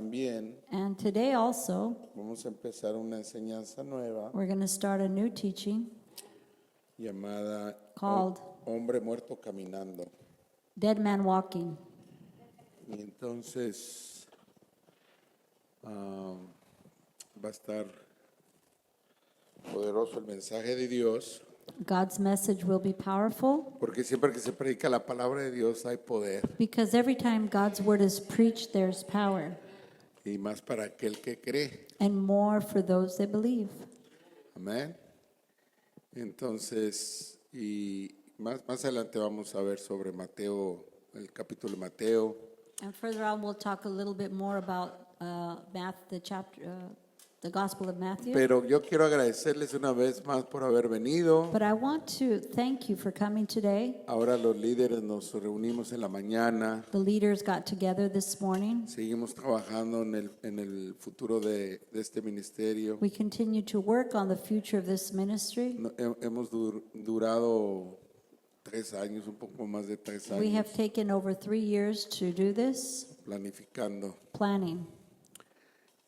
también And today also, vamos a empezar una enseñanza nueva we're going to start a new teaching llamada called Hombre Muerto Caminando. Dead Man Walking. Y entonces va a estar poderoso el mensaje de Dios, God's message will be powerful porque siempre que se predica la palabra de Dios hay poder, because every time God's word is preached, there's power, y más para aquel que cree. and more for those that believe. Amén. Entonces, y más adelante vamos a ver sobre Mateo, el capítulo de Mateo. And further on, we'll talk a little bit more about the Gospel of Matthew. Pero yo quiero agradecerles una vez más por haber venido. But I want to thank you for coming today. Ahora los líderes nos reunimos en la mañana. The leaders got together this morning. Seguimos trabajando en el futuro de este ministerio. We continue to work on the future of this ministry. Hemos durado 3 años, un poco más de 3 We have años, taken over 3 years to do this, planificando. planning.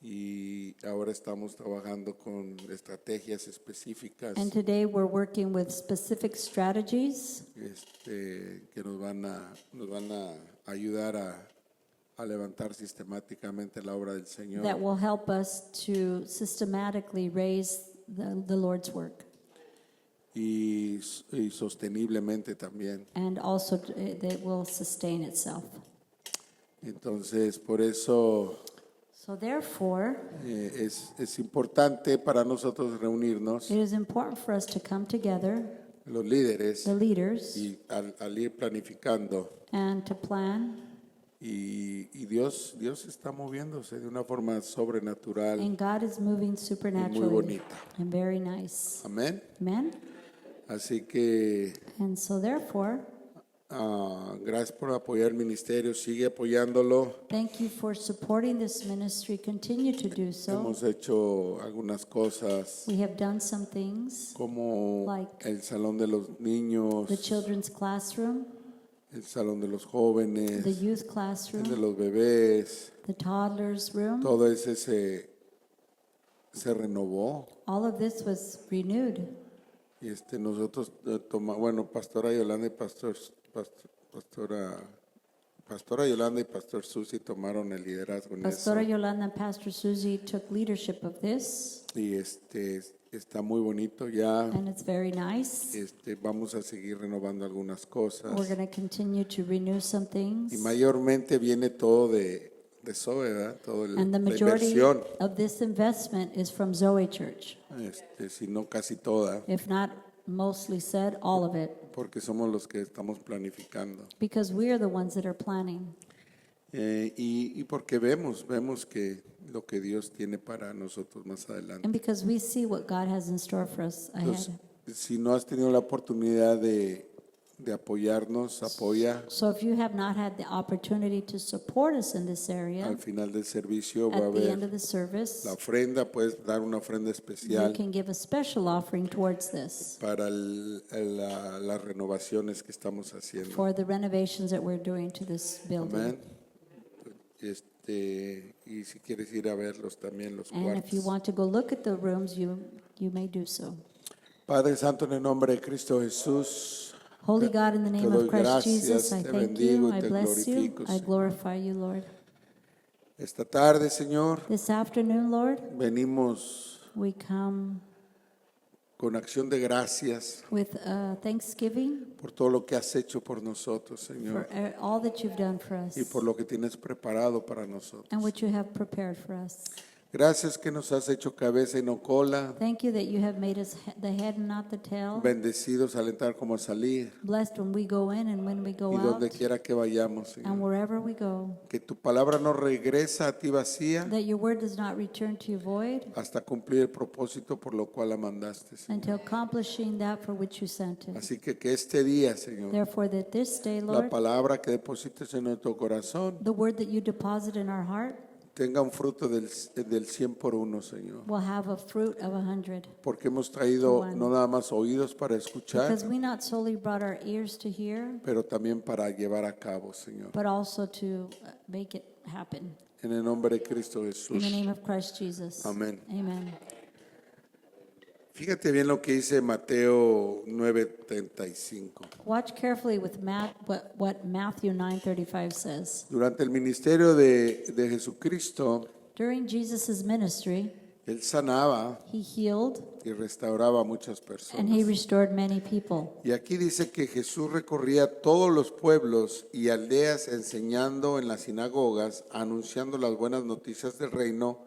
Y ahora estamos trabajando con estrategias específicas And today we're working with specific strategies que nos van a ayudar a levantar sistemáticamente la obra del Señor. that will help us to systematically raise the Lord's work, Y sosteniblemente también. and also that will sustain itself. Entonces, por eso So therefore, es importante para nosotros reunirnos, it is important for us to come together, los líderes, the leaders, y al ir planificando. and to plan. Y Dios está moviéndose de una forma sobrenatural. And God is moving supernaturally bonita. and very nice. Amén. Amen? Así que And so therefore, gracias por apoyar el ministerio, sigue apoyándolo. thank you for supporting this ministry. Continue to do so. Hemos hecho algunas cosas We have done some things, como Like el salón de los niños, the children's classroom, el salón de los jóvenes, the youth el de classroom, los bebés. the toddlers room. Todo ese se renovó. All of this was renewed. Y nosotros Pastora Yolanda y Pastora Yolanda y Pastor Susi tomaron el liderazgo en eso. Pastora Yolanda and Pastor Susie took leadership of this, Y está muy bonito ya. and it's very nice. Vamos a seguir renovando algunas cosas. We're going to continue to renew some Y things. mayormente viene todo de Zoe, ¿verdad? Todo And the la majority inversión, of this investment is from Zoe Church. si no casi toda, If not mostly said, all of it. porque somos los que estamos planificando. Because we are the ones that are planning. Y porque vemos que lo que Dios tiene para nosotros más adelante. And because we see what God has in store for us Entonces, ahead. si no has tenido la oportunidad de apoyarnos, apoya. So if you have not had the opportunity to support us in this area, Al final del servicio va a at the end haber of the service, la ofrenda, puedes dar una ofrenda you especial can give a special offering towards this para las renovaciones que estamos haciendo. for the renovations that we're doing to this building. Amén. Y si quieres ir a verlos también, los And if you cuartos. want to go look at the rooms, you may do so. Padre Santo, en el nombre de Cristo Jesús, Holy God, in the name doy of Christ gracias, Jesus, I te thank bendigo you, y I te bless you, glorifico, I Señor. glorify you, Lord. esta tarde, Señor, This afternoon, Lord, venimos we come con acción de gracias with thanksgiving por todo lo que has hecho por nosotros, for Señor, all that you've done for us y por lo que tienes preparado para nosotros. and what you have prepared for us. Gracias que nos has hecho cabeza y no cola, Thank you that you have made us the head and not the tail, bendecidos al entrar como al salir, blessed when we go in and when we go y out, donde quiera que vayamos, and Señor. wherever we go, Que tu palabra no regresa a ti vacía that your word does not return to you void hasta cumplir el propósito por lo cual la mandaste, Señor. until accomplishing that for which you sent it. Así que este día, Señor, Therefore, that this day, la Lord, palabra que deposites en nuestro corazón the word that you deposit in our heart tenga un fruto del 100 por uno, Señor. will have a fruit of 100. Porque hemos traído One. no nada más oídos para escuchar, Because we not solely brought our ears to hear, pero también para llevar a cabo, Señor. but also to make it happen. En el nombre de Cristo In Jesús. the name of Christ Jesus. Amén. Amen. Fíjate bien lo que dice Mateo 9:35. Watch carefully with what Matthew 9:35 says. Durante el ministerio de Jesucristo, During Jesus' ministry, Él sanaba he healed y restauraba a muchas and he personas. restored many people. Y aquí dice que Jesús recorría todos los pueblos y aldeas enseñando en las sinagogas, anunciando las buenas noticias del reino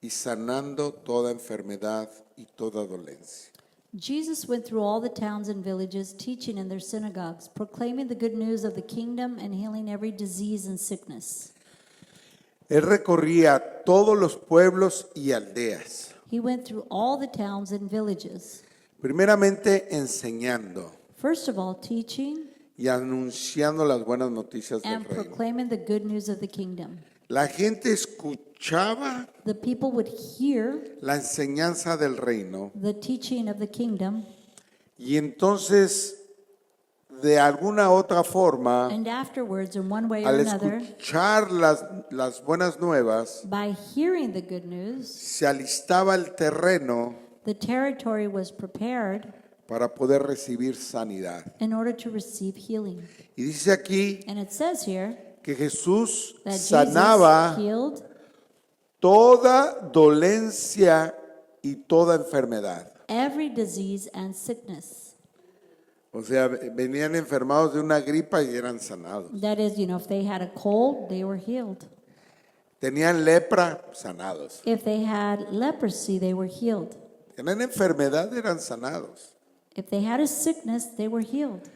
y sanando toda enfermedad y toda dolencia. Jesus went through all the towns and villages, teaching in their synagogues, proclaiming the good news of the kingdom and healing every disease and sickness. Él recorría todos los pueblos y aldeas, He went through all the towns and villages, primeramente enseñando first of all teaching y anunciando las buenas noticias del and reino. proclaiming the good news of the kingdom. La gente escuchaba The people would hear la enseñanza del reino the teaching of the kingdom, y entonces de alguna otra forma, and afterwards, in one way or al another, escuchar las buenas nuevas, by hearing the good news, se alistaba el terreno the territory was prepared para poder recibir sanidad. in order to receive healing. Y dice aquí And it says here que Jesús that Jesus sanaba healed toda dolencia y toda enfermedad. every disease and sickness. O sea, venían enfermados de una gripa y eran sanados. That is, if they had a cold, they were healed. Tenían lepra, sanados. If they had leprosy, they were healed. Tenían enfermedad, eran sanados. If they had a sickness, they were healed.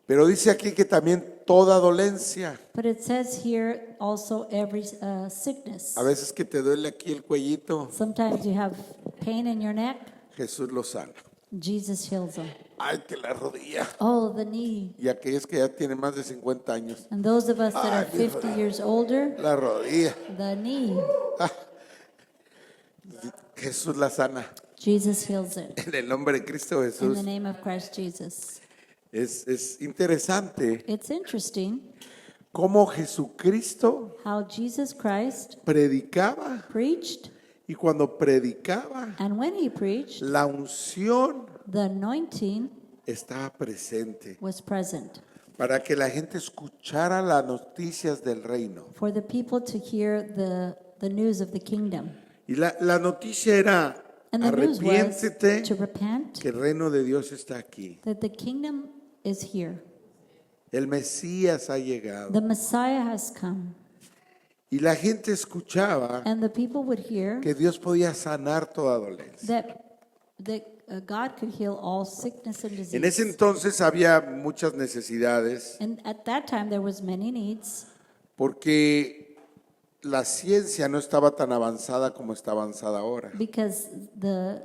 Pero dice aquí que también toda dolencia. But it says here also every sickness. A veces que te duele aquí el cuellito, Sometimes you have pain in your neck, Jesús lo sana. Jesus heals them. Ay, que la rodilla. Oh, the knee. Y aquellos que ya tienen más de 50 años, And those of us that are Ay, 50 years older, la rodilla. the knee. Jesús la sana. Jesus heals it. En el nombre de Cristo In Jesús. the name of Christ Jesus. Es interesante It's interesting cómo Jesucristo how Jesus Christ predicaba preached, y cuando predicaba, and when he preached, la unción the anointing estaba presente was present para que la gente escuchara las noticias del reino. for the people to hear the news of the kingdom. Y la noticia era, And the news was arrepiéntete, to repent, que el reino de Dios está aquí. that the kingdom is here. El Mesías ha llegado. The Messiah has come. Y la gente escuchaba And the people would hear que Dios podía sanar toda dolencia. that God could heal all sickness and En ese disease. entonces había muchas necesidades And at that time there was many needs porque la ciencia no estaba tan avanzada como está avanzada ahora. because the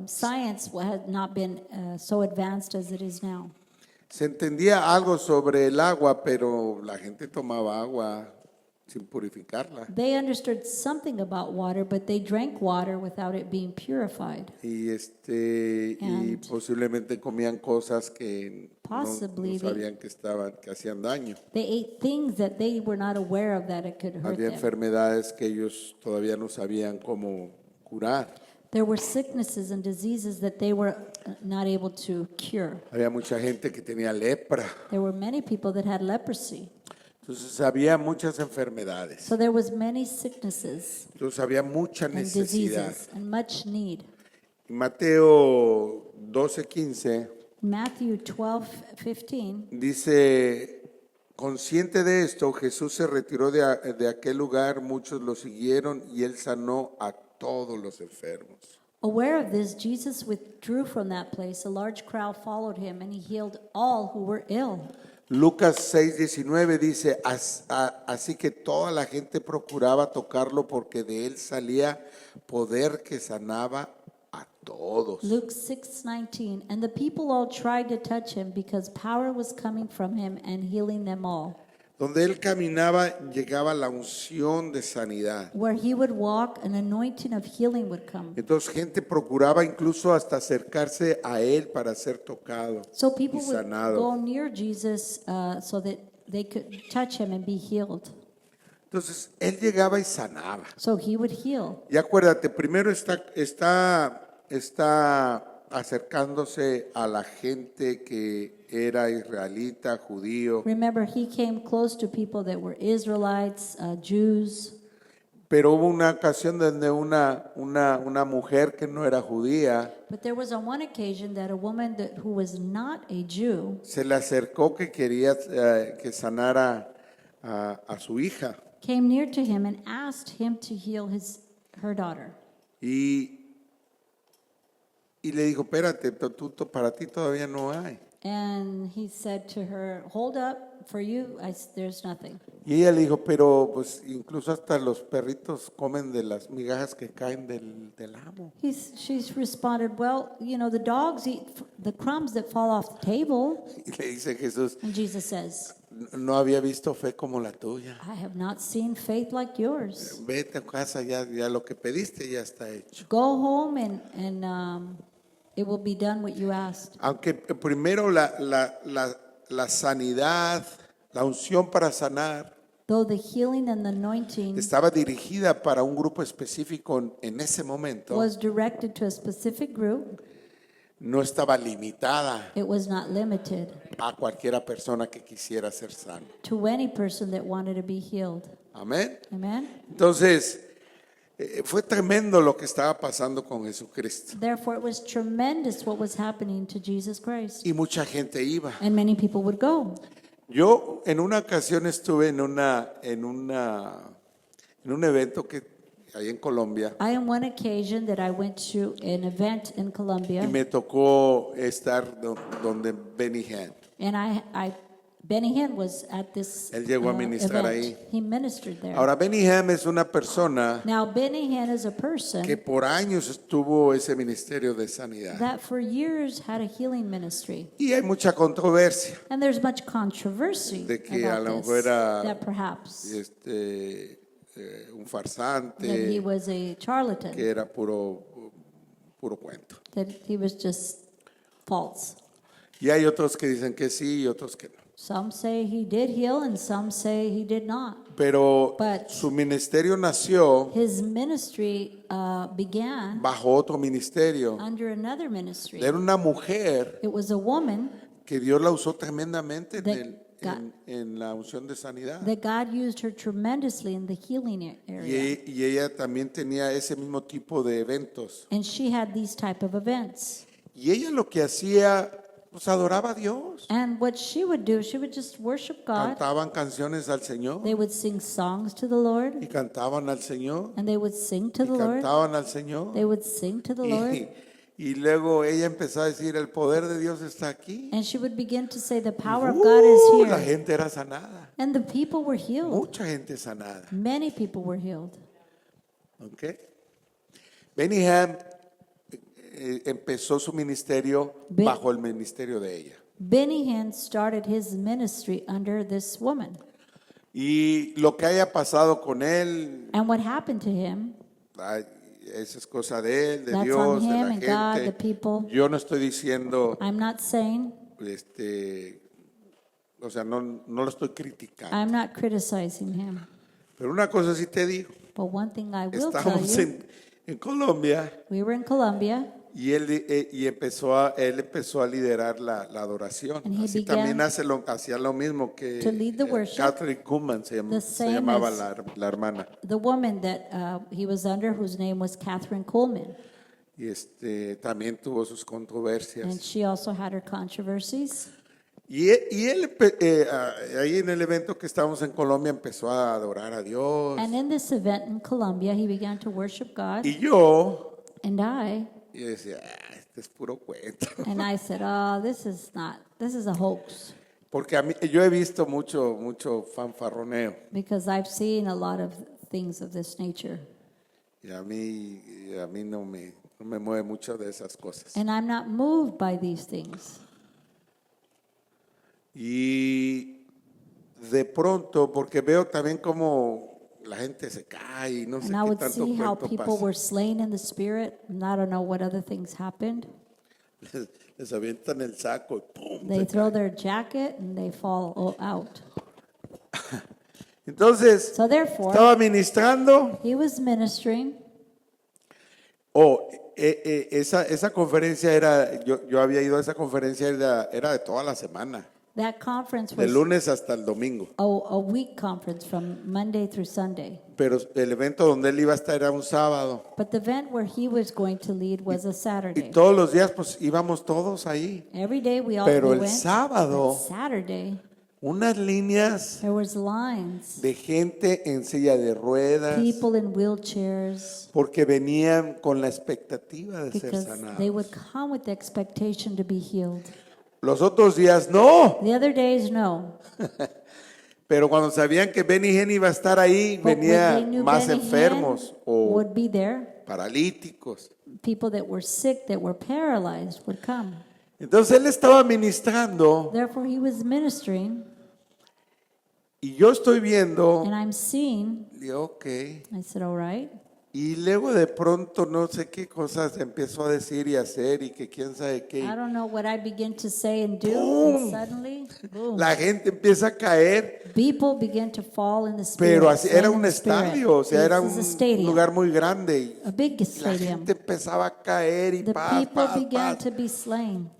science had not been so advanced as it is now. Se entendía algo sobre el agua, pero la gente tomaba agua sin purificarla. They understood something about water, but they drank water without it being purified. Y And posiblemente comían cosas que possibly no sabían que hacían daño. They ate things that they were not aware of that it could hurt Había them. enfermedades que ellos todavía no sabían cómo curar. There were sicknesses and diseases that they were not able to cure. Había mucha gente que tenía lepra. There were many people that had leprosy. Entonces había muchas enfermedades. So there was many sicknesses Entonces había mucha and necesidad. diseases and much need. Mateo 12:15 Matthew 12:15, dice, consciente de esto, Jesús se retiró de aquel lugar, muchos lo siguieron y él sanó a todos los enfermos. aware of this, Jesus withdrew from that place. A large crowd followed him, and he healed all who were ill. Lucas 6:19 dice, así que toda la gente procuraba tocarlo porque de él salía poder que sanaba a todos. Luke 6:19, and the people all tried to touch him because power was coming from him and healing them all. Donde él caminaba llegaba la unción de sanidad. Where he would walk, an anointing of healing would come. Entonces gente procuraba incluso hasta acercarse a él para ser tocado So y people would sanado. go near Jesus so that they could touch him and be healed. Entonces, él llegaba y sanaba. So he would heal. Y acuérdate, primero está acercándose a la gente que era israelita, judío, Remember, he came close to people that were Israelites, Jews. pero hubo una ocasión donde una mujer que no era judía But there was on one occasion that a woman who was not a Jew se le acercó que quería que sanara a su hija. came near to him and asked him to heal her daughter. Y le dijo, espérate, para ti todavía no hay. And he said to her, hold up, for you, there's nothing. Y ella le dijo, pero pues incluso hasta los perritos comen de las migajas que caen del amo. She's responded, well, you know, the dogs eat the crumbs that fall off the table. Y le dice Jesús, And Jesus says, no había visto fe como la tuya. I have not seen faith like yours. Vete a casa, ya lo que pediste ya está hecho. Go home and it will be done what you asked. Aunque primero la sanidad, la unción para sanar, Though the healing and the anointing estaba dirigida para un grupo específico en ese momento, was directed to a specific group, no estaba limitada it was not limited a cualquiera persona que quisiera ser sano. to any person that wanted to be healed. Amén. Amen? Entonces, fue tremendo lo que estaba pasando con Jesucristo. Therefore, it was tremendous what was happening to Jesus Christ. Y mucha gente iba. And many people would go. Yo en una ocasión estuve en un evento que ahí en Colombia I, on one occasion that I went to an event in y Colombia, me tocó estar donde Benny Hinn. and Benny Hinn was at this Él llegó a ministrar event. ahí. He ministered there. Ahora Benny Hinn es una persona Now, Benny Hinn is a person que por años estuvo ese ministerio de sanidad. that for years had a healing ministry. Y hay mucha controversia And there's much controversy de que a about lo this, mejor era that perhaps un that he farsante, was a charlatan, que era puro cuento. that he was just false. Y hay otros que dicen que sí y otros que no. Some say he did heal and some say he did not. Pero But su ministerio nació his ministry began bajo otro ministerio. under another ministry. Era una mujer It was a woman que Dios la usó tremendamente That en la unción de sanidad. that God used her tremendously in the healing area. Y ella también tenía ese mismo tipo de eventos. And she had these type of events. Y ella lo que hacía, pues adoraba a Dios. And what she would do, she would just worship God. Cantaban canciones al Señor. They would sing songs to the Lord, Y cantaban al Señor. and they would sing to Y the Lord. cantaban al Señor. They would sing to the Lord. Y luego ella empezó a decir, el poder de Dios está aquí. And she would begin to say, the power of God is La here. gente era sanada. And the people were healed. Mucha gente sanada. Many people were healed. ¿Ok? Benny Hinn empezó su ministerio Ben- bajo el ministerio de ella. Benny Hinn started his ministry under this woman. Y lo que haya pasado con él, And what happened to him, ay, esa es cosa de él, de That's Dios, on de him la and God, gente. the people. Yo no estoy diciendo, I'm not saying, o sea, no lo estoy criticando. I'm not criticizing him. Pero una cosa sí te digo, But one thing I will tell estábamos you, en Colombia we were in Colombia, y él empezó a liderar la adoración. And he Así began también hacía lo mismo que to lead the worship, Catherine Kuhlman se the same llamaba as- la hermana. the woman that he was under, whose name was Catherine Coleman. Y también tuvo sus And controversias. she also had her controversies. Y él ahí en el evento que estábamos en Colombia empezó a adorar a Dios. And in this event in Colombia, he began to worship God. Y yo decía, este es puro cuento. And I said, oh, this is a hoax. Porque yo he visto mucho fanfarroneo. Because I've seen a lot of things of this nature. Y a mí no me mueve mucho de esas cosas. And I'm not moved by these things. Y de pronto, porque veo también como la gente se cae y no sé And I qué would tanto see how cuento people pasa. were slain in the spirit. And I don't know what other things happened. Les avientan el saco y ¡pum! They se throw caen. their jacket and they fall out. Entonces, So therefore, estaba ministrando. he was ministering. Esa conferencia era, yo había ido a esa conferencia, era de toda la semana, That conference de was lunes hasta el domingo. a week conference from Monday through Sunday. Pero el evento donde él iba a estar era un sábado. But the event where he was going to lead was a Y Saturday. todos los días pues íbamos todos ahí. Every day we all Pero we el went. sábado, But Saturday, unas líneas there was lines, de gente en silla de ruedas, people in wheelchairs, porque venían con la expectativa de ser because they would sanados. come with the expectation to be healed. Los otros días no, The other days, no. pero cuando sabían que Benny Hinn iba a estar ahí, But when venía they knew más Benny enfermos Hinn o would be there, paralíticos. people that were sick, that were paralyzed would come. Entonces él estaba ministrando Therefore, he was ministering, y yo estoy viendo, and I'm seeing, digo, ok. I said, all right. Y luego de pronto no sé qué cosas empezó a decir y hacer y que quién sabe qué. I don't know what I begin to say and do, Boom. and suddenly, boom, La gente empieza a caer, people begin to fall in the spirit. pero así fall era in un the spirit. estadio, o sea, This era is a un stadium, lugar muy grande y a big la stadium. gente empezaba a caer y The paz, people paz, began paz. to be slain,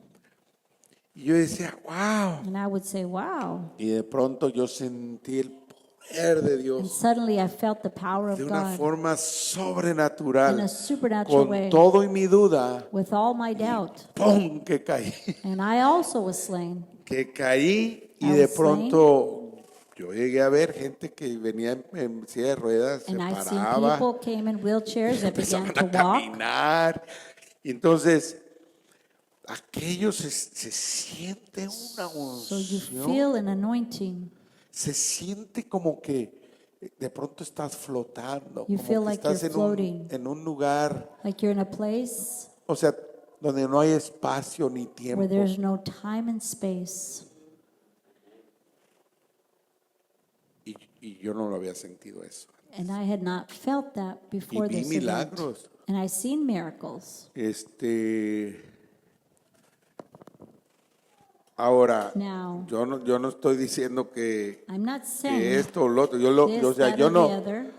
Y yo decía, wow. and I would say, wow. Y de pronto yo sentí el poder de And Dios suddenly I felt the power of de una God forma in sobrenatural. a supernatural Con way, todo y mi duda, with all my doubt. ¡pum! Que caí. And I also was slain. Que caí y I de was pronto yo llegué a ver gente que venía en silla de ruedas, se And I seen paraba, people came in wheelchairs that began empezaban to a walk. caminar. Y entonces, aquello se siente una So you unción, feel an anointing. se siente como que de pronto estás flotando, You como feel que like estás you're en floating. en un lugar, Like you're in a place o sea, donde no hay espacio ni tiempo. where there's no time and space. Y yo no lo había sentido eso. And I had not felt that before vi this event. milagros. And I seen miracles. Ahora, Now, yo no estoy diciendo que I'm not saying esto o lo otro. this, O sea, that, or the other.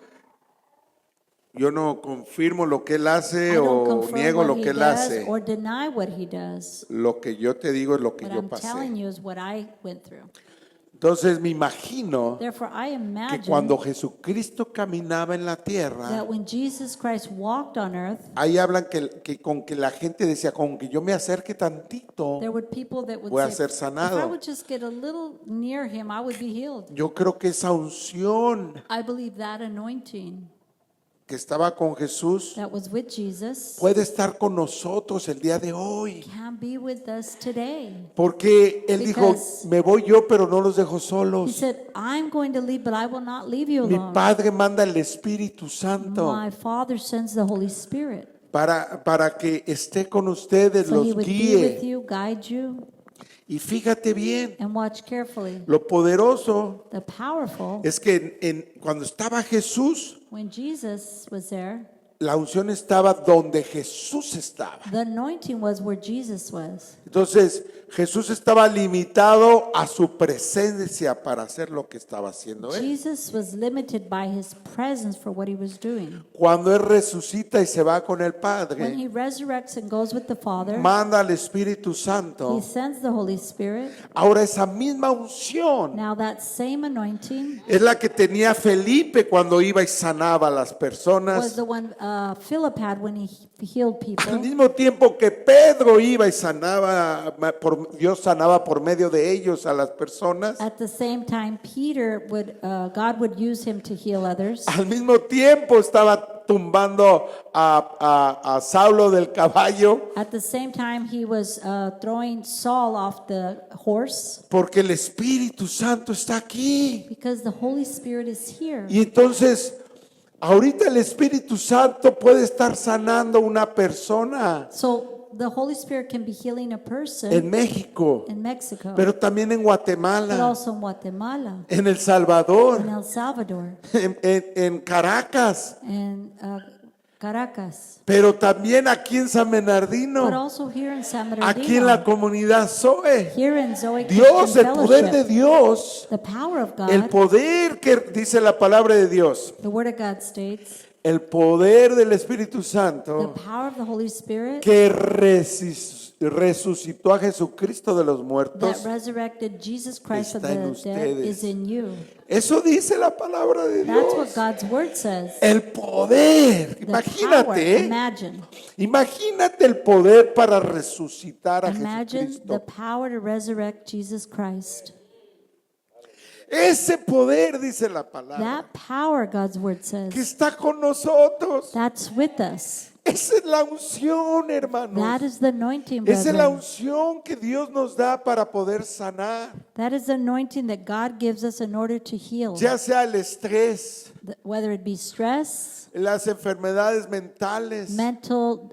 yo no confirmo lo que él hace I don't o confirm niego what lo he que él does hace. or deny what he does. Lo que yo te digo es lo que What yo I'm telling pasé. you is what I went through. Entonces me imagino Therefore, I que imagine cuando Jesucristo caminaba en la tierra, that when Jesus Christ walked on earth, ahí hablan que con que la gente decía, con que yo me acerque tantito, there were people that would voy a say, ser if sanado. I would just get a little near him, I would be healed. Yo creo que esa unción I believe that anointing que estaba con Jesús that was with Jesus puede estar con nosotros el día de hoy. can be with us today. Porque Él dijo, Because- me voy yo, pero no los dejo He solos. said, I'm going to leave, but I will not leave you Mi alone. Padre manda el Espíritu Santo My Father sends the Holy Spirit. para que esté con ustedes, So he los would be with guíe. you, guide you, Y fíjate bien, and watch carefully. lo poderoso The powerful, es que cuando estaba Jesús, when Jesus was there, la unción estaba donde Jesús estaba. the anointing was where Jesus was. Entonces Jesús estaba limitado a su presencia para hacer lo que estaba haciendo Él. Jesus was limited by his presence for what he was doing. Cuando Él resucita y se va con el When Padre, he resurrects and goes with the Father, manda al Espíritu he Santo. sends the Holy Spirit. Ahora esa misma unción Now that same anointing es la que tenía Felipe cuando iba y sanaba a las was personas. the one Philip had when he healed Al people. mismo tiempo que Pedro iba y Dios sanaba por medio de ellos a las personas. At the same time, God would use him to heal others. Al mismo tiempo estaba tumbando a Saulo del caballo, At the same time, he was throwing Saul off the horse porque el Espíritu Santo está aquí. because the Holy Spirit is here. Y entonces, ahorita el Espíritu Santo puede estar sanando una persona So the Holy Spirit can be healing a en person México, in Mexico, pero también en but Guatemala, also in Guatemala, en El in Salvador, El Salvador, en Caracas, and Caracas, pero también aquí en San but Bernardino, also here in San aquí en la Bernardino, comunidad Zoe. here in Zoe Dios, Christian el poder de Fellowship. Dios, The power of el God, poder que dice la palabra de Dios, the Word of God states, el poder del Espíritu the Santo power of the Holy Spirit que resucitó a Jesucristo de los that muertos, resurrected Jesus Christ from está en the dead ustedes. is in you. eso dice la palabra de That's what Dios. God's Word says. El poder, The power, imagínate, imagínate el poder para resucitar a imagine the Jesucristo. power to resurrect Jesus Christ. Ese poder, dice la palabra, That power, God's Word que says, está con nosotros. that's with us. Esa es la unción, hermanos. That is the anointing, Esa es la brethren. unción que Dios nos da para poder sanar, That is the anointing that God gives us in order to heal. ya sea el estrés, Whether it be stress, las enfermedades mentales, mental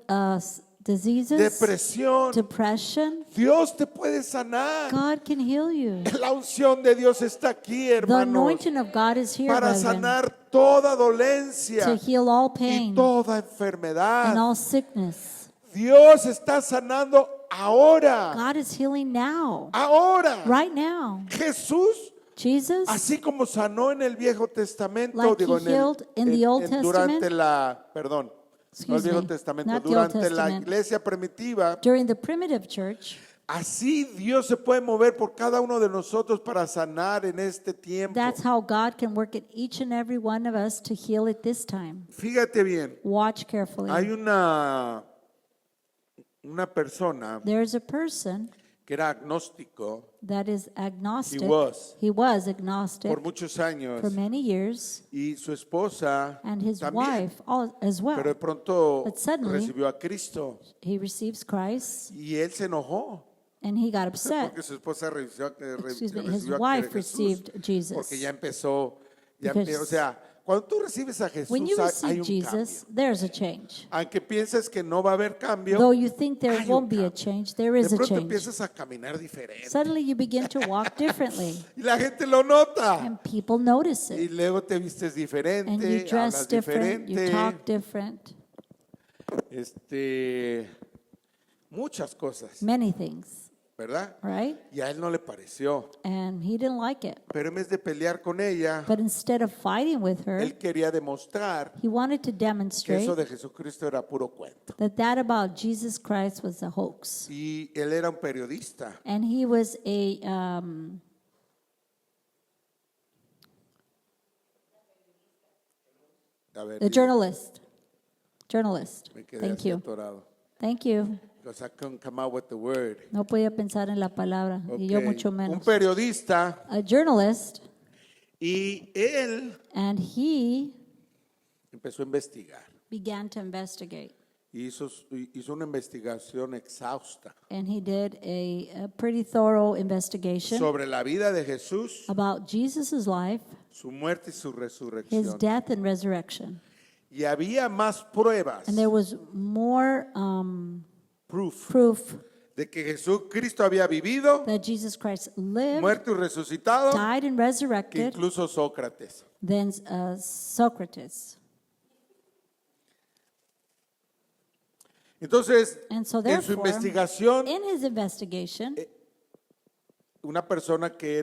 diseases, depresión. depression. Dios te puede sanar. God can heal you. La unción de Dios está aquí, The hermanos, anointing of God is here, para brethren, sanar toda to dolencia heal all y pain toda and enfermedad. all sickness. Dios está sanando ahora. God is healing now, Ahora. right now. Jesús, Jesus, así como sanó en el Viejo Testamento, Like he en el- healed in the Old durante Testament. la, perdón, no el Excuse Viejo me, Testamento, not the Old durante la Testament. iglesia primitiva, during the primitive church, así Dios se puede mover por cada uno de nosotros para sanar en este tiempo. that's how God can work in each and every one of us to heal at this time. Fíjate bien, Watch carefully. hay una persona There's a person que era agnóstico that is agnostic. He was. He was agnostic por muchos años for many years, y su esposa and his también, wife as pero de well. pronto But suddenly- recibió a Cristo He receives Christ, y él se enojó and he got upset. porque su esposa Excuse me, his recibió a wife Jesús, received Jesus. porque ya empezó, Because- o sea, cuando tú recibes a Jesús When you hay receive un Jesus, cambio. there's a change. Aunque pienses que no va a haber cambio, Though you think there hay un won't be a cambio. change, there de is a pronto change. empiezas a caminar diferente Suddenly you begin to walk differently, y la gente lo nota and people notice y it. luego te vistes And you diferente, dress hablas different, you diferente, talk different, muchas cosas, many things, ¿verdad? right? Y a él no le pareció, And he didn't like it. pero en vez de pelear con ella, But instead of fighting with her, él quería demostrar he wanted to que demonstrate eso de Jesucristo era puro cuento. that about Jesus Christ was a hoax. Y él era un periodista. And he was A ver, a journalist. Journalist. me quedé Thank así you. atorado. Thank you. Because I couldn't come out with the word. No podía pensar en la palabra, y yo Ok, mucho un menos. periodista A journalist, y él and he empezó a investigar. began to investigate. Hizo una investigación exhausta And he did a pretty thorough investigation sobre la vida de Jesús, about Jesus' life, su muerte y su his resurrección. death and resurrection. Y había más pruebas, And there was more proof, proof de que Jesucristo había vivido, that Jesus Christ lived, muerto y resucitado, died, and que resurrected incluso Sócrates. than Socrates. Entonces, And so en su therefore, investigación, in his investigation, una persona que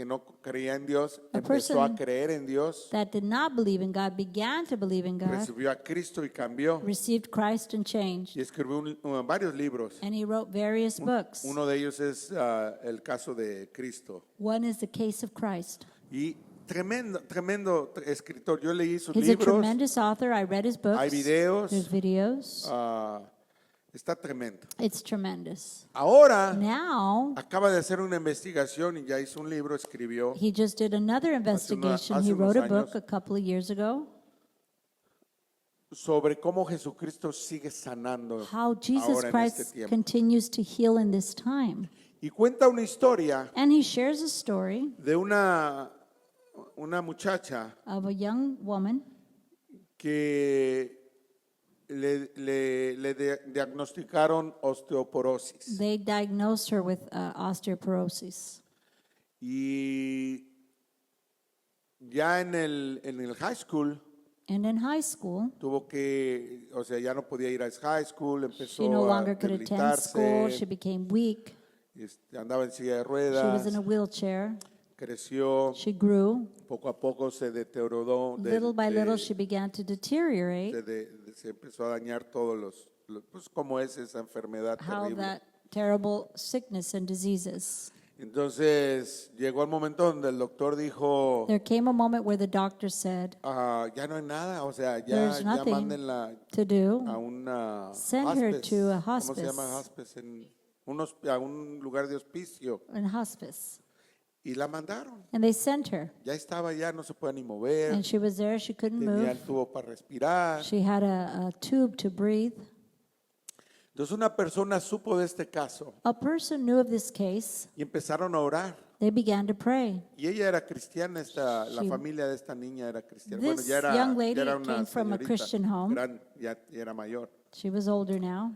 no creía en Dios, A empezó a person creer en Dios, that did not believe in God began to believe in God, recibió a Cristo y cambió. received Christ and changed. Y escribió varios libros. And he wrote various books. Uno de ellos es el caso de Cristo. One is the case of Christ. Y tremendo escritor. Yo leí sus He's a libros. tremendous author. I read his books. Hay videos. There's videos. Está tremendo. It's tremendous. Ahora Now, acaba de hacer una investigación y ya hizo un libro, escribió he just did another investigation. hace He wrote a unos book años. a couple of years ago. sobre cómo Jesucristo sigue sanando How Jesus ahora en este Christ tiempo. continues to heal in this time. Y cuenta una historia And he shares a story de una muchacha of a young woman que le diagnosticaron osteoporosis. They diagnosed her with osteoporosis. Y ya en el high school And in high school, tuvo que, o sea, ya no podía ir a high school, empezó she no a longer could attend school. She debilitarse, became weak. andaba en silla de She was in ruedas, a wheelchair. creció, She grew. poco a poco se deterioró, Little by little, she began to deteriorate. se empezó a dañar todos pues como es esa enfermedad How terrible. that terrible sickness and diseases. Entonces llegó el momento donde el doctor dijo, There came a moment where the doctor said, ya no hay nada, o sea, There's ya nothing mándenla to do. a una Send her hospice. to a ¿Cómo se hospice. llama hospice? A un lugar de hospicio. In hospice. Y la mandaron. And they sent her. Ya estaba, ya no se podía ni mover. And she was there. She couldn't Tenía move. el tubo para respirar. She had a tube to breathe. Entonces una persona supo de este caso A person knew of this case. y empezaron a orar. They began to pray. Y ella era cristiana, la She- familia de esta niña era cristiana. This Bueno, ya era, young lady ya era una came from a señorita, Christian home. ya era mayor. She was older now.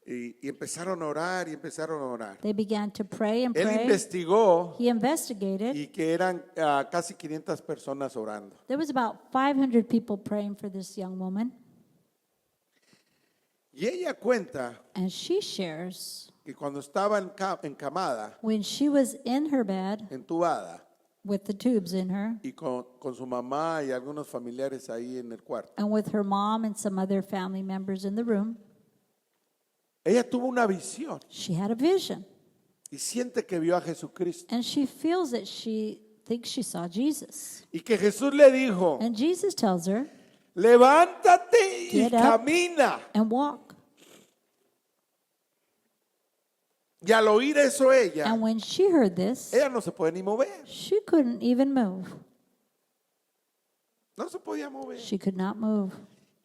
Y empezaron a orar y empezaron a orar. They began to pray and Él pray. investigó He investigated. y que eran casi 500 personas orando. There was about 500 people praying for this young woman. Y ella cuenta And she shares que cuando estaba encamada, when she was in her bed entubada, with the tubes in her y con su mamá y algunos familiares ahí en el cuarto, and with her mom and some other family members in the room, ella tuvo una visión she had a vision. y siente que vio a Jesucristo. And she feels that she thinks she saw Jesus. Y que Jesús le dijo, And Jesus tells her, levántate y Get up. camina. and walk. Y al oír eso And when she heard this, ella no se puede ni mover. she couldn't even move. No se podía mover. She could not move.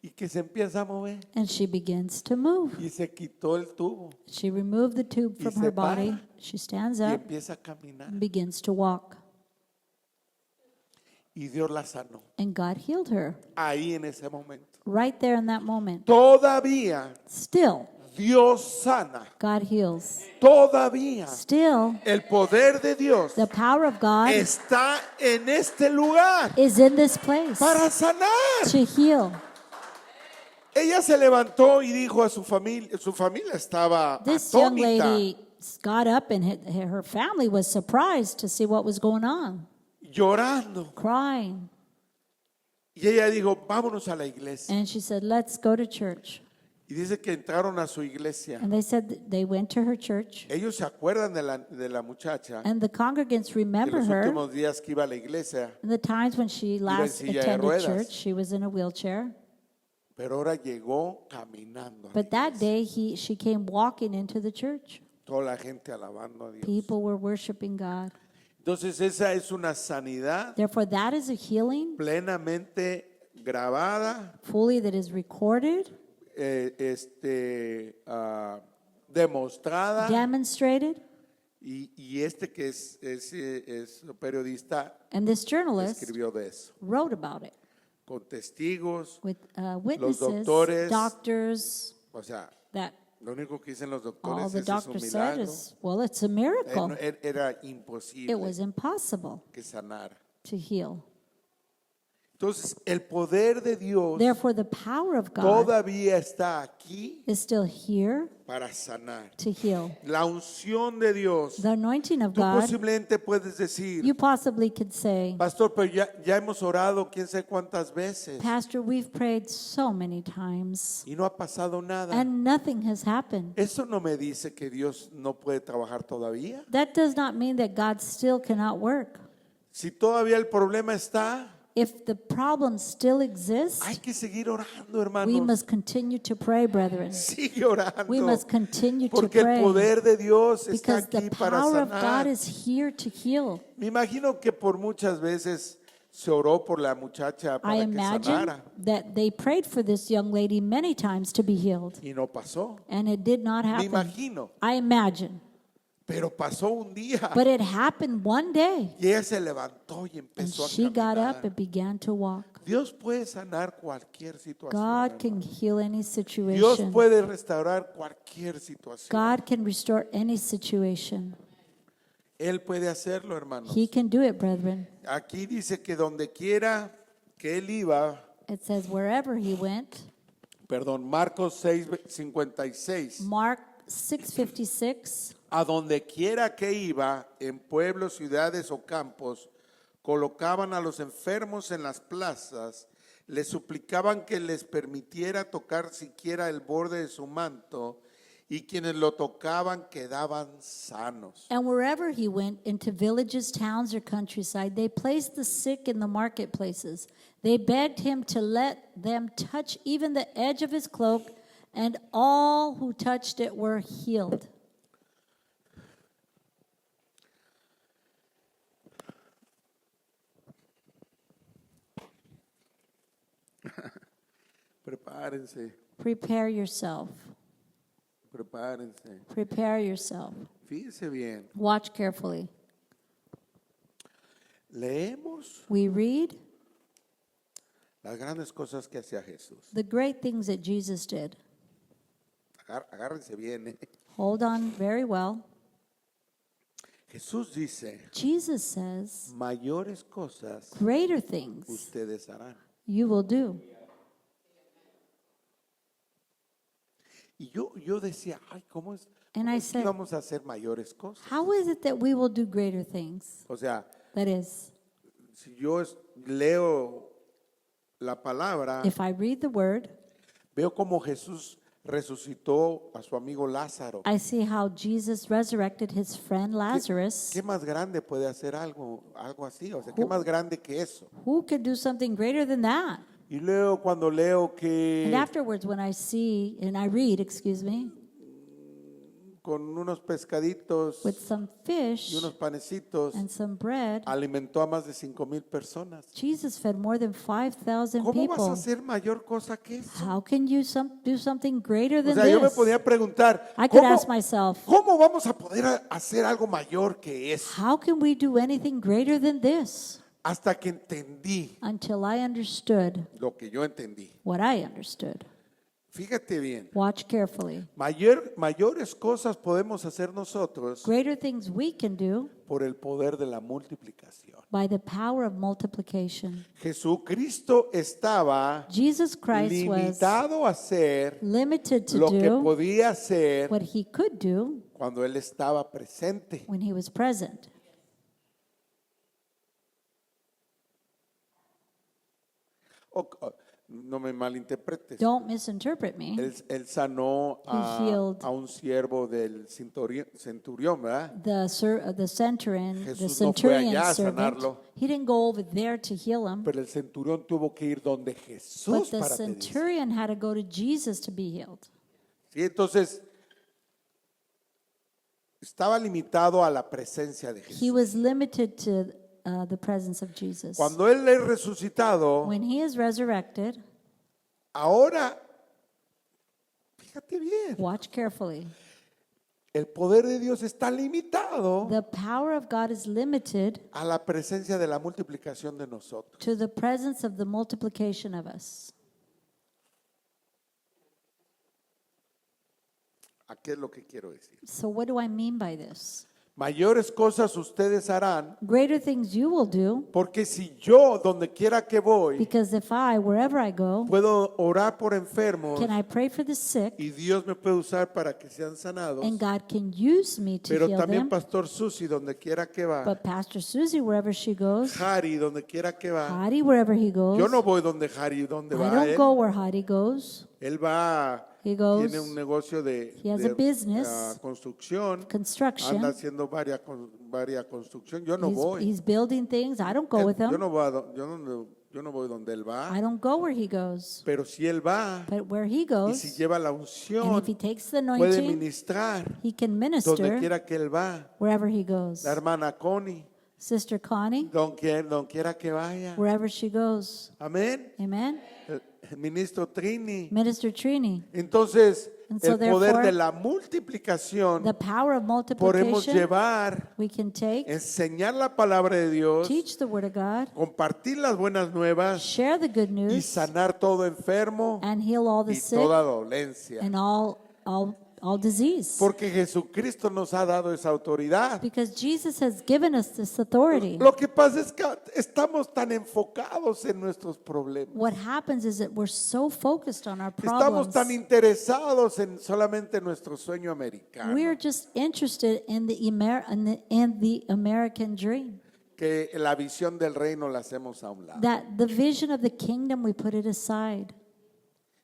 Y que se empieza a mover. And she begins to move. Y se quitó el tubo She removed the tube Y from se her body. para. She stands y up empieza a caminar. and begins to walk. Y Dios la sanó. And God healed her Ahí en ese momento. right there in that moment. Todavía Still, Dios sana. God heals. Todavía Still, el poder de Dios the power of God está en este lugar is in this place para sanar. to heal. Ella se levantó y dijo a su familia estaba This young atónita, lady got up and her family was surprised to see what was going on, llorando. crying. Y ella dijo, vámonos a la iglesia. And she said, let's go to church. Y dice que entraron a su iglesia. And they said that they went to her church. Ellos se acuerdan de la muchacha And the congregants de remember los her. últimos días que iba a la iglesia, In the times when she last silla de attended ruedas. church, she was in a wheelchair. pero ahora llegó caminando. a la But that iglesia. day, she came walking into the church. Toda la gente alabando a Dios. People were worshiping God. Entonces esa es una sanidad Therefore, that is a healing plenamente grabada, fully that is recorded, demostrada. demonstrated. Y este que es periodista And this journalist escribió de eso, wrote about it con testigos. with witnesses, doctores- doctors, O sea, that lo único que dicen los all doctores the es un doctor said milagro. is, well, it's a miracle. Era It imposible was impossible que sanara. to heal. Entonces, el poder de Dios Therefore, the power of God todavía está aquí is still here para sanar. to heal. La unción de Dios. The anointing of Tú God, posiblemente puedes decir, you possibly could say, pastor, pero ya hemos orado quién sabe cuántas veces Pastor, we've prayed so many times y no ha pasado nada. and nothing has happened. Eso no me dice que Dios no puede trabajar todavía. That does not mean that God still cannot work. Si todavía el problema está, If the problem still exists, hay que seguir orando, we hermanos. must continue to pray, brethren. Sigue orando. We must continue to Porque el pray poder de Dios está because the aquí para power of God sanar. is here to heal. Me imagino que por muchas veces se oró por la muchacha I para que imagine sanara that they prayed for this young lady many times to be healed, y no pasó. and it did not Me happen. imagino. I imagine. Pero pasó un día But it happened one day, y ella se levantó y and empezó a she got up caminar. and began to walk. Dios puede sanar cualquier situación. God can hermano. heal any Dios situation. puede restaurar cualquier situación. God can restore any situation. Él puede hacerlo, hermanos. He can do it, brethren. Aquí dice que donde quiera que él iba, It says, wherever he went, Marcos 6:56. Mark 6:56, A donde quiera que iba, en pueblos, ciudades o campos, colocaban a los enfermos en las plazas, les suplicaban que les permitiera tocar siquiera el borde de su manto, y quienes lo tocaban quedaban sanos. and wherever he went, into villages, towns, or countryside, they placed the sick in the marketplaces. They begged him to let them touch even the edge of his cloak, and all who touched it were healed. Prepárense, Prepare yourself. prepárense. Prepare yourself. Fíjense bien. Watch carefully. Leemos We read las grandes cosas que hacía Jesús. the great things that Jesus did. Agárrense bien. Hold on very well. Jesús dice, Jesus says, mayores cosas greater things ustedes harán. you will do. Y yo decía, ay, ¿cómo es? And ¿Cómo I es que said, vamos a hacer mayores cosas? how is it that we will do greater things? O sea, That is, si yo leo la palabra, if I read the word, veo como Jesús resucitó a su amigo Lázaro. I see how Jesus resurrected his friend Lazarus. ¿Qué más grande puede hacer algo así? O sea, ¿qué más grande que eso? Who could do something greater than that? Y luego cuando leo And que afterwards, when I see, and I read, excuse me, con unos pescaditos with some fish y unos panecitos and some bread, alimentó a más de 5,000 personas. Jesus fed more than 5,000 ¿Cómo vas a people. hacer mayor cosa que eso? How can you do something greater O than sea, yo me this? podía preguntar, I could ¿cómo, ask myself, cómo vamos a poder hacer algo mayor que eso? how can we do anything greater than this? Hasta que entendí Until I understood lo que yo entendí. what I understood. Fíjate bien, Watch carefully. mayores cosas podemos hacer nosotros Greater things we can do por el poder de la multiplicación. by the power of multiplication. Jesucristo estaba Jesus Christ was limitado a hacer limited to lo que do podía hacer what he could do cuando Él estaba presente. when he was present. No me malinterpretes. Don't misinterpret me. Él sanó He healed a un siervo del centurión, ¿verdad? The centurion, the Jesús no fue centurion allá a servant, sanarlo. he didn't go over there to heal him, Pero el centurión tuvo que ir donde but Jesús the para pedir. centurion had to go to Jesus to be healed. Sí, entonces estaba limitado a la presencia de He Jesús. was limited to the presence of Jesus. Cuando Él es resucitado, When he is resurrected, ahora, fíjate bien, watch carefully. el poder de Dios está limitado The power of God is limited a la presencia de la multiplicación de nosotros. to the presence of the multiplication of us. ¿A qué es lo que quiero decir? So what do I mean by this? Mayores cosas ustedes harán, Greater things you will do, porque si yo, donde quiera que voy, because if I, wherever I go, puedo orar por enfermos can I pray for the sick, y Dios me puede usar para que sean sanados, and God can use me to pero heal también them. Pastor Susi, donde quiera que va, But Pastor Susie, wherever she goes, Harry, donde quiera que va, Hadi, wherever he goes, yo no voy donde Harry, donde I va don't él. go where Hadi goes. Él va, He goes, tiene un negocio he has a business, construcción, construction. anda haciendo varias construcción. Yo no voy. He's building things. I don't go with Yo him. no voy, yo no voy donde él va, I don't go where he goes. pero si él va But where he y goes, si lleva la and unción, if he takes the puede anointing, ministrar he can donde minister quiera que él va. wherever he goes. La hermana Connie, Sister Connie, donde quiera que vaya. wherever she goes. Amén. Amen. El ministro Trini. Minister Trini. Entonces, And so el poder therefore, de la multiplicación The power of podemos multiplication llevar, we can take, enseñar la palabra de Dios, teach the word of God, compartir las buenas nuevas share the good y news, sanar todo enfermo and heal all the y sick toda dolencia. and all all disease. Porque Jesucristo nos ha dado esa autoridad. Because Jesus has given us this authority. Lo que pasa es que estamos tan enfocados en nuestros problemas. What happens is that we're so focused on our Estamos problems. tan interesados en solamente nuestro sueño americano We're just interested in the American dream. que la visión del reino la hacemos a un lado. That the vision of the kingdom, we put it aside.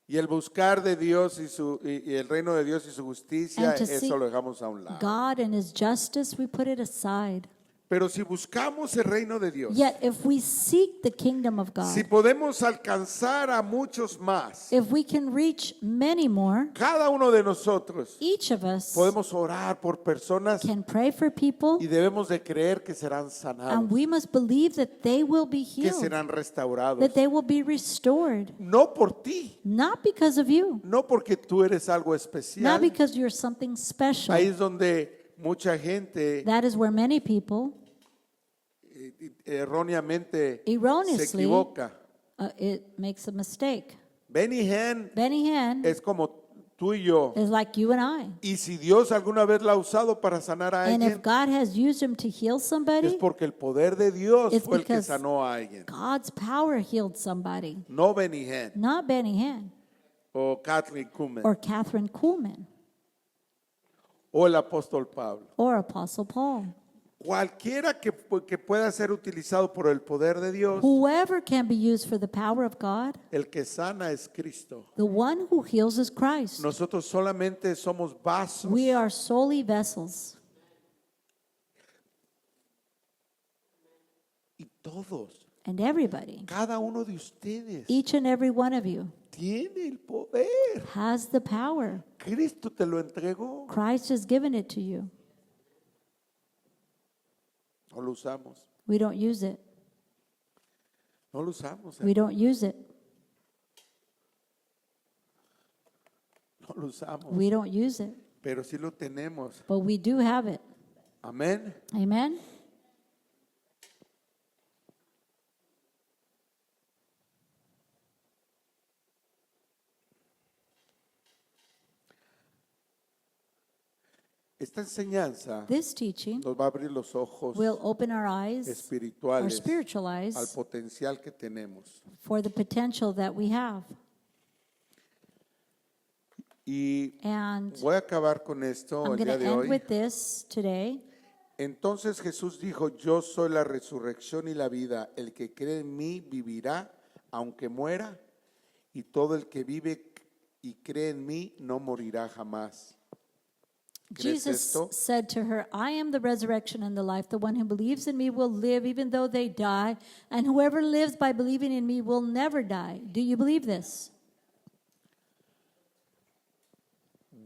Y el buscar de Dios y el reino de Dios y su justicia, And to seek eso lo dejamos a un lado. God and His justice, we put it aside. Pero si buscamos el reino de Dios, Yet if we seek the kingdom of si God, podemos alcanzar a muchos más, if we can reach many more, cada uno de nosotros each of us podemos orar por personas can pray for people, y debemos de creer que serán and sanados, we must believe that they will be que healed, serán restaurados. that they will be restored, No por ti, not because of you, no porque tú eres algo not especial. because you're something special. Ahí es donde mucha gente That is where many people erróneamente se erroneously equivoca. It makes a mistake. Benny Hinn Benny Hinn es como tú y yo. is like you and I. Y si Dios alguna vez la ha usado para sanar a And if alguien, God has used him to heal es somebody, porque el poder de Dios It's fue el que because sanó a alguien. God's power healed somebody, No Benny Hinn not Benny Hinn o Kathleen Kuhlman or Catherine Kuhlman o el apóstol Pablo. or Apostle Paul. Cualquiera que pueda ser utilizado por el poder de Dios, Whoever can be used for the power of God, el que sana es Cristo. the one who heals is Christ. Nosotros solamente somos vasos. We are solely vessels. Y todos, And everybody, cada uno de ustedes each and every one of you, tiene el poder. has the power. Cristo te lo entregó. Christ has given it to you. No lo usamos. We don't use it. No lo usamos. We don't use it. No lo usamos. We don't use it. Pero sí lo tenemos. But we do have it. Amén. Amen? Esta enseñanza This teaching nos va a abrir los ojos will open our eyes, our espirituales spiritual al eyes, potencial que tenemos. for the potential that we have. Y And voy a acabar con esto I'm el going día to de end hoy. with this today. Entonces Jesús dijo, yo soy la resurrección y la vida. El que cree en mí vivirá aunque muera, y todo el que vive y cree en mí no morirá jamás. ¿Crees Jesus esto? said to her, I am the resurrection and the life. The one who believes in me will live even though they die, and whoever lives by believing in me will never die. Do you believe this?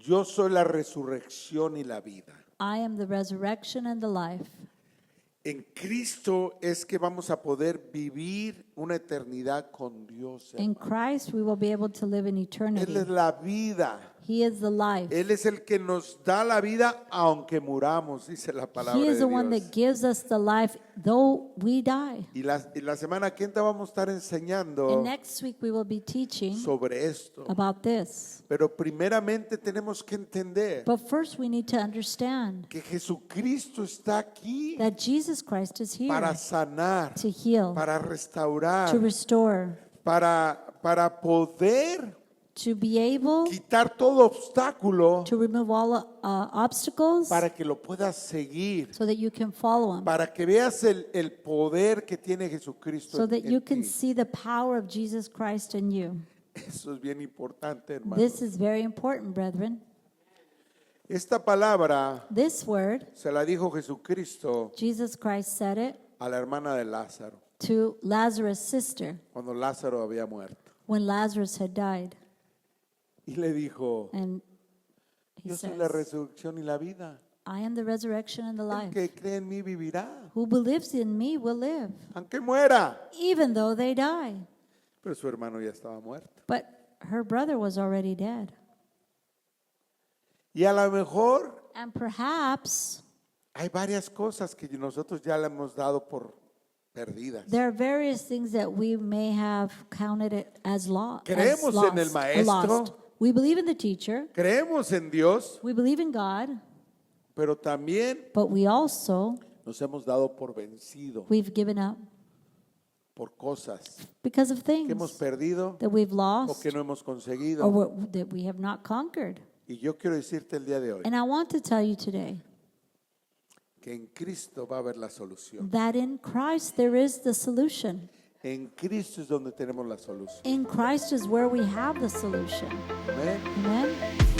Yo soy la resurrección y la vida. I am the resurrection and the life. En Cristo es que vamos a poder vivir una eternidad con Dios. In Christ, we will be able to live in Él eternity. es la vida. He is the life. Él es el que nos da la vida aunque muramos, dice la palabra He is de the one Dios. that gives us the life, though we die. Y la semana que entra vamos a estar enseñando And next week, we will be teaching sobre esto. about this. Pero primeramente tenemos que entender But first, we need to understand que Jesucristo está aquí that Jesus Christ is here para sanar, to heal, para restaurar, to restore, para poder to be able quitar todo obstáculo to remove all obstacles para que lo puedas seguir, so that you can follow Him, para que veas el poder que tiene Jesucristo so that en you can ti. see the power of Jesus Christ in you. Eso es bien importante, hermano. This is very important, brethren. Esta palabra This word, se la dijo Jesucristo Jesus Christ said it a la hermana de Lázaro, to Lazarus' sister cuando Lázaro había muerto. when Lazarus had died. Y le dijo, And he yo soy says, la resurrección y la vida. I am the resurrection and the El life. que cree en mí vivirá, Who believes in me will live, aunque muera. even though they die. Pero su hermano ya estaba muerto. But her brother was already dead. Y a lo mejor And perhaps hay varias cosas que nosotros ya le hemos dado por perdidas. there are various things that we may have counted it as Creemos en el lost. maestro, We believe in the teacher. creemos en Dios, We believe in God. pero también But we also, nos hemos dado por vencido we've given up por cosas because of que hemos things perdido that we've o lost que no hemos or conseguido. that we have not conquered. Y yo quiero decirte el día de hoy And I want to tell you today que en Cristo va a haber la solución. that in Christ there is the solution. En Cristo es donde tenemos la solución. In Christ is where we have the solution. Amén. Amen.